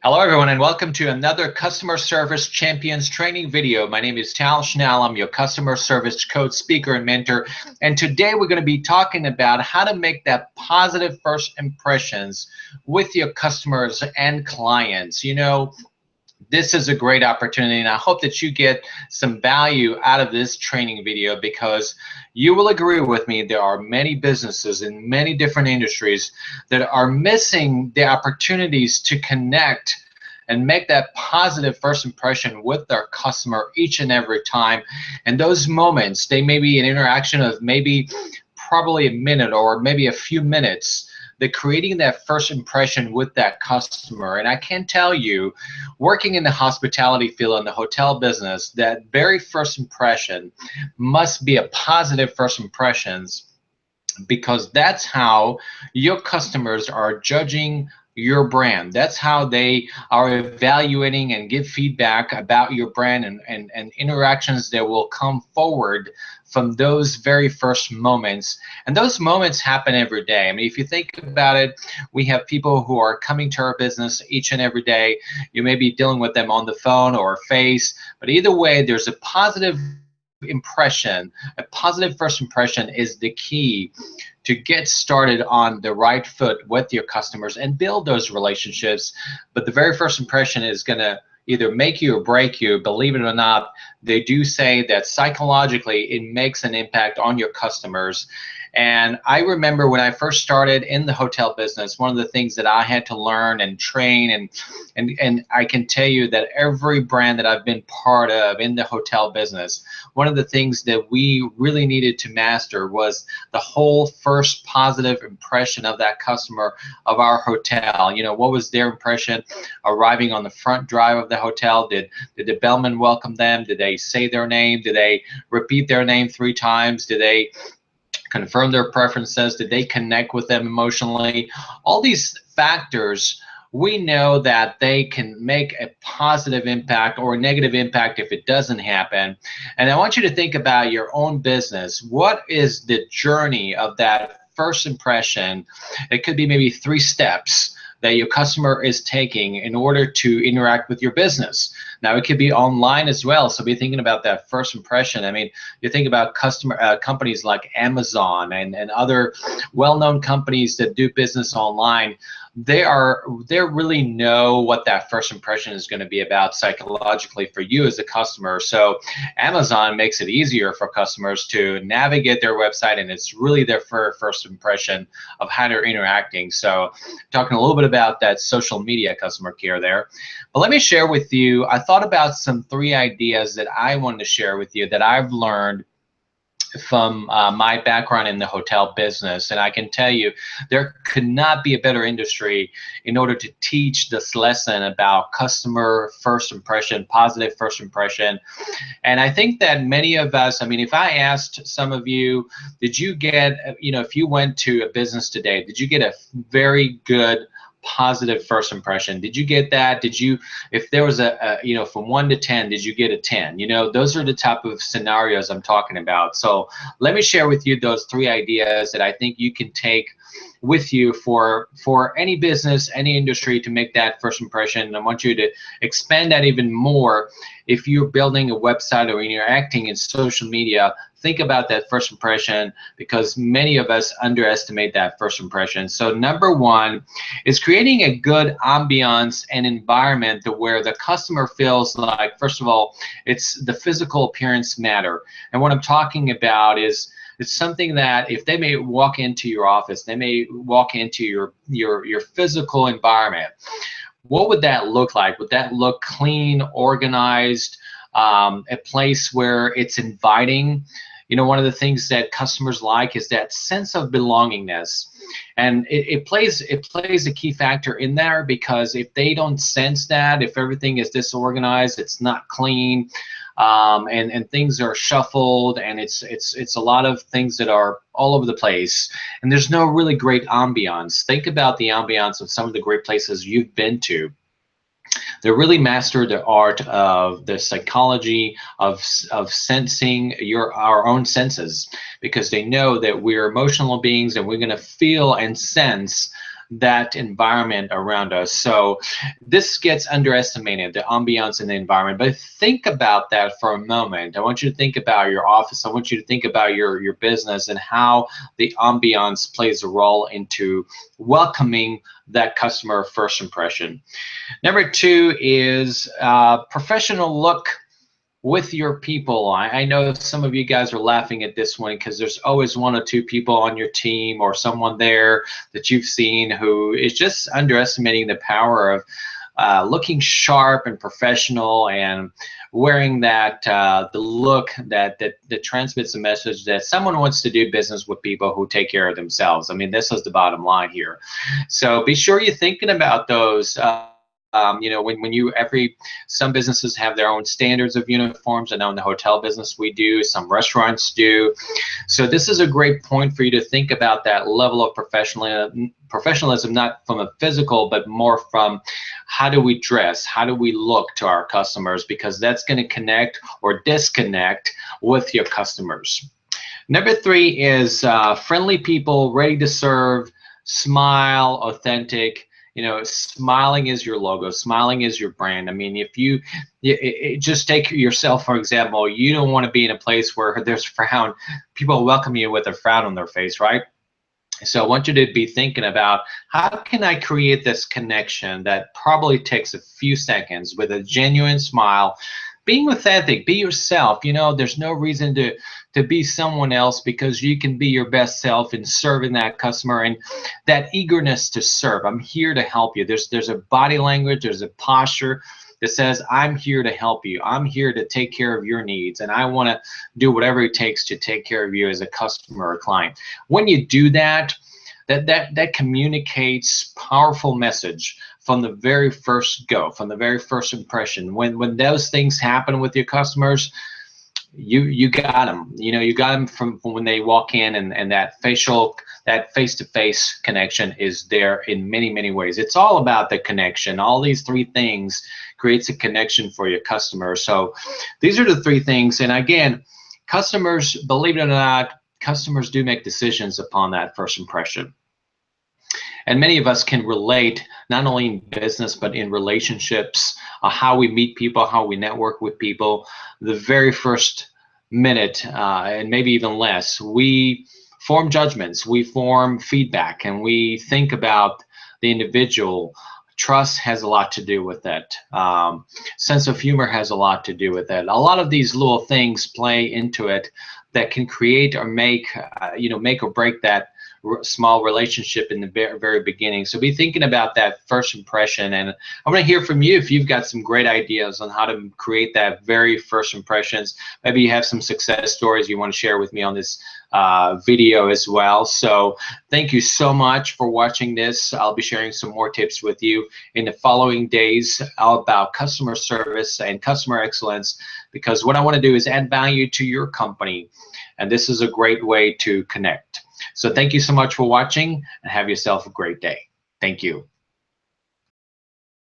Hello everyone and welcome to another Customer Service Champions training video. My name is Tal Schnell. I'm your customer service coach, speaker, and mentor. And today we're going to be talking about how to make that positive first impressions with your customers and clients. This is a great opportunity, and I hope that you get some value out of this training video, because you will agree with me, there are many businesses in many different industries that are missing the opportunities to connect and make that positive first impression with their customer each and every time. And those moments, they may be an interaction of maybe probably a minute or maybe a few minutes, that creating that first impression with that customer. And I can tell you, working in the hospitality field in the hotel business, that very first impression must be a positive first impressions, because that's how your customers are judging your brand. That's how they are evaluating and give feedback about your brand, and interactions that will come forward from those very first moments. And those moments happen every day. I mean, if you think about it, we have people who are coming to our business each and every day. You may be dealing with them on the phone or face, but either way, there's a positive impression. A positive first impression is the key to get started on the right foot with your customers and build those relationships. But the very first impression is going to either make you or break you. Believe it or not, they do say that psychologically it makes an impact on your customers. And I remember when I first started in the hotel business, one of the things that I had to learn and train, and I can tell you that every brand that I've been part of in the hotel business, one of the things that we really needed to master was the whole first positive impression of that customer of our hotel. What was their impression arriving on the front drive of the hotel? Did the bellman welcome them? Did they say their name? Did they repeat their name 3 times? Did they confirm their preferences? Did they connect with them emotionally? All these factors, we know that they can make a positive impact or a negative impact if it doesn't happen. And I want you to think about your own business. What is the journey of that first impression? It could be maybe 3 steps that your customer is taking in order to interact with your business. Now, it could be online as well, so be thinking about that first impression. I mean, you think about companies like Amazon and other well-known companies that do business online. They really know what that first impression is going to be about psychologically for you as a customer. So Amazon makes it easier for customers to navigate their website, and it's really their first impression of how they're interacting. So talking a little bit about that social media customer care there. But let me share with you, I thought about some 3 ideas that I wanted to share with you that I've learned from my background in the hotel business. And I can tell you, there could not be a better industry in order to teach this lesson about customer first impression, positive first impression. And I think that many of us, I mean, if I asked some of you, did you get, if you went to a business today, did you get a very good positive first impression? Did you get that? Did you, if there was a from 1 to 10, did you get a 10? Those are the type of scenarios I'm talking about. So let me share with you those 3 ideas that I think you can take with you for any business, any industry, to make that first impression. And I want you to expand that even more. If you're building a website or interacting in social media, think about that first impression, because many of us underestimate that first impression. So number 1 is creating a good ambiance and environment where the customer feels like, first of all, it's the physical appearance matter. And what I'm talking about is, it's something that if they may walk into your office, they may walk into your physical environment, what would that look like? Would that look clean, organized, a place where it's inviting? One of the things that customers like is that sense of belongingness. And it plays a key factor in there, because if they don't sense that, if everything is disorganized, it's not clean, and things are shuffled, and it's a lot of things that are all over the place, and there's no really great ambiance. Think about the ambiance of some of the great places you've been to. They really master the art of the psychology of sensing our own senses, because they know that we're emotional beings and we're going to feel and sense that environment around us. So this gets underestimated, the ambiance in the environment. But think about that for a moment. I want you to think about your office. I want you to think about your business and how the ambiance plays a role into welcoming that customer first impression. Number two is professional look with your people. I know some of you guys are laughing at this one because there's always one or two people on your team or someone there that you've seen who is just underestimating the power of looking sharp and professional and wearing that the look that transmits a message that someone wants to do business with people who take care of themselves. I mean, this is the bottom line here. So be sure you're thinking about those. You know, when you some businesses have their own standards of uniforms. I know in the hotel business we do, some restaurants do. So this is a great point for you to think about that level of professionalism, not from a physical, but more from how do we dress, how do we look to our customers, because that's going to connect or disconnect with your customers. Number three is friendly people, ready to serve, smile, authentic. You know, smiling is your logo, smiling is your brand. I mean, if you just take yourself, for example, you don't want to be in a place where there's frown. People welcome you with a frown on their face, right? So I want you to be thinking about how can I create this connection that probably takes a few seconds with a genuine smile. Being authentic, be yourself. You know, there's no reason to be someone else, because you can be your best self in serving that customer and that eagerness to serve. I'm here to help you. There's a body language, there's a posture that says, I'm here to help you. I'm here to take care of your needs, and I want to do whatever it takes to take care of you as a customer or client. When you do that, that communicates powerful message from the very first go, from the very first impression. When those things happen with your customers, you got them. You know, you got them from when they walk in, and that face-to-face connection is there in many ways. It's all about the connection. All these three things creates a connection for your customer. So these are the three things. And again, customers, believe it or not, customers do make decisions upon that first impression. And many of us can relate, not only in business, but in relationships, how we meet people, how we network with people. The very first minute, and maybe even less, we form judgments, we form feedback, and we think about the individual. Trust has a lot to do with that. Sense of humor has a lot to do with that. A lot of these little things play into it that can create or make, make or break that small relationship in the very beginning. So be thinking about that first impression, and I want to hear from you if you've got some great ideas on how to create that very first impressions. Maybe you have some success stories you want to share with me on this video as well. So thank you so much for watching this. I'll be sharing some more tips with you in the following days about customer service and customer excellence, because what I want to do is add value to your company, and this is a great way to connect. So thank you so much for watching, and have yourself a great day. Thank you.